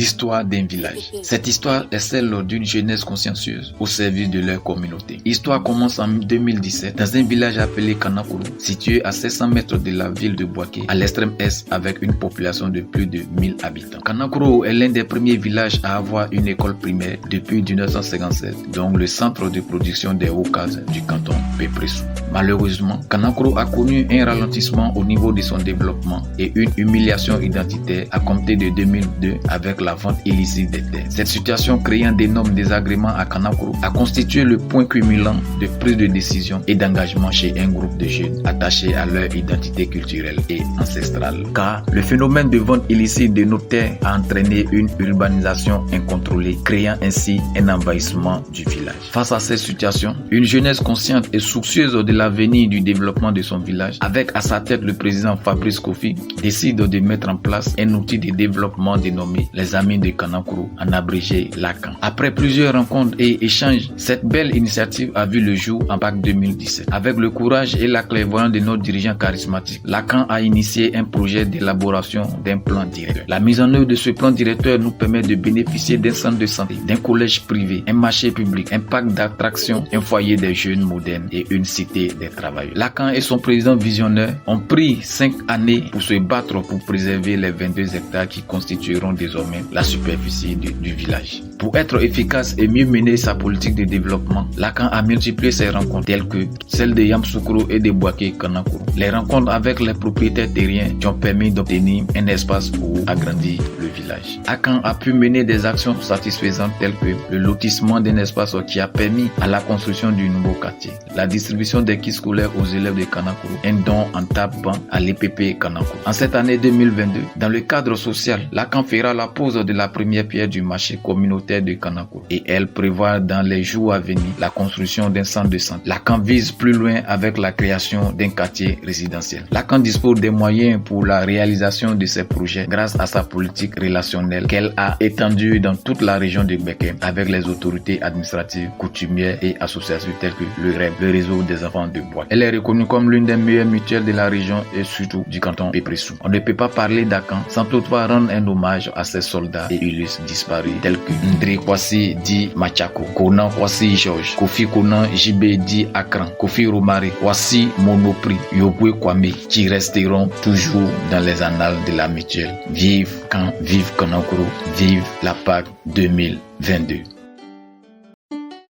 l'histoire d'un village. Cette histoire est celle d'une jeunesse consciencieuse au service de leur communauté. L'histoire commence en 2017 dans un village appelé Kanakuru, situé à 700 mètres de la ville de Bouaké, à l'extrême est avec une population de plus de 1000 habitants. Kanakuru est l'un des premiers villages à avoir une école primaire depuis 1957, donc le centre de production des Hauts-Cases du canton Pépressou. Malheureusement, Kanakuru a connu un ralentissement au niveau de son développement et une humiliation identitaire à compter de 2002 avec la vente illicite des terres. Cette situation créant d'énormes désagréments à Kanakuru a constitué le point culminant de prise de décision et d'engagement chez un groupe de jeunes attachés à leur identité culturelle et ancestrale. Car le phénomène de vente illicite de nos terres a entraîné une urbanisation incontrôlée, créant ainsi un envahissement du village. Face à cette situation, une jeunesse consciente et soucieuse de l'avenir et du développement de son village, avec à sa tête le président Fabrice Kofi, décide de mettre en place un outil de développement dénommé les Amis de Kanakuru, en abrégé l'ACAN. Après plusieurs rencontres et échanges, cette belle initiative a vu le jour en Pâques 2017. Avec le courage et la clairvoyance de nos dirigeants charismatiques, l'ACAN a initié un projet d'élaboration d'un plan directeur. La mise en œuvre de ce plan directeur nous permet de bénéficier d'un centre de santé, d'un collège privé, un marché public, un parc d'attractions, un foyer des jeunes modernes et une cité des travailleurs. L'ACAN et son président visionnaire ont pris 5 années pour se battre pour préserver les 22 hectares qui constitueront désormais la superficie du village. Pour être efficace et mieux mener sa politique de développement, l'ACAN a multiplié ses rencontres telles que celles de Yamsoukro et de Bouaké Kanakuru. Les rencontres avec les propriétaires terriens qui ont permis d'obtenir un espace pour agrandir le village. ACAN a pu mener des actions satisfaisantes telles que le lotissement d'un espace qui a permis à la construction du nouveau quartier, la distribution des kits scolaires aux élèves de Kanakuru, un don en tape-banc à l'EPP Kanakuru. En cette année 2022, dans le cadre social, l'ACAN fera la pose de la première pierre du marché communautaire de Kanakuru et elle prévoit dans les jours à venir la construction d'un centre de santé. L'ACAN vise plus loin avec la création d'un quartier résidentiel. L'ACAN dispose des moyens pour la réalisation de ces projets grâce à sa politique relationnelle qu'elle a étendue dans toute la région de Bekem avec les autorités administratives, coutumières et associations telles que le REB, le réseau des enfants de Bois. Elle est reconnue comme l'une des meilleures mutuelles de la région et surtout du canton Pépressou. On ne peut pas parler d'ACAN sans toutefois rendre un hommage à ses soldats et illustres disparus tels que Ndri Kwasi Di Machako, Konan Kwasi Georges, Kofi Konan JB Di Akran, Kofi Romare, Kwasi Monopri, Yobwe Kwame, qui resteront toujours dans les annales de la mutuelle. Vive Kanakuru, vive la Pâques 2022.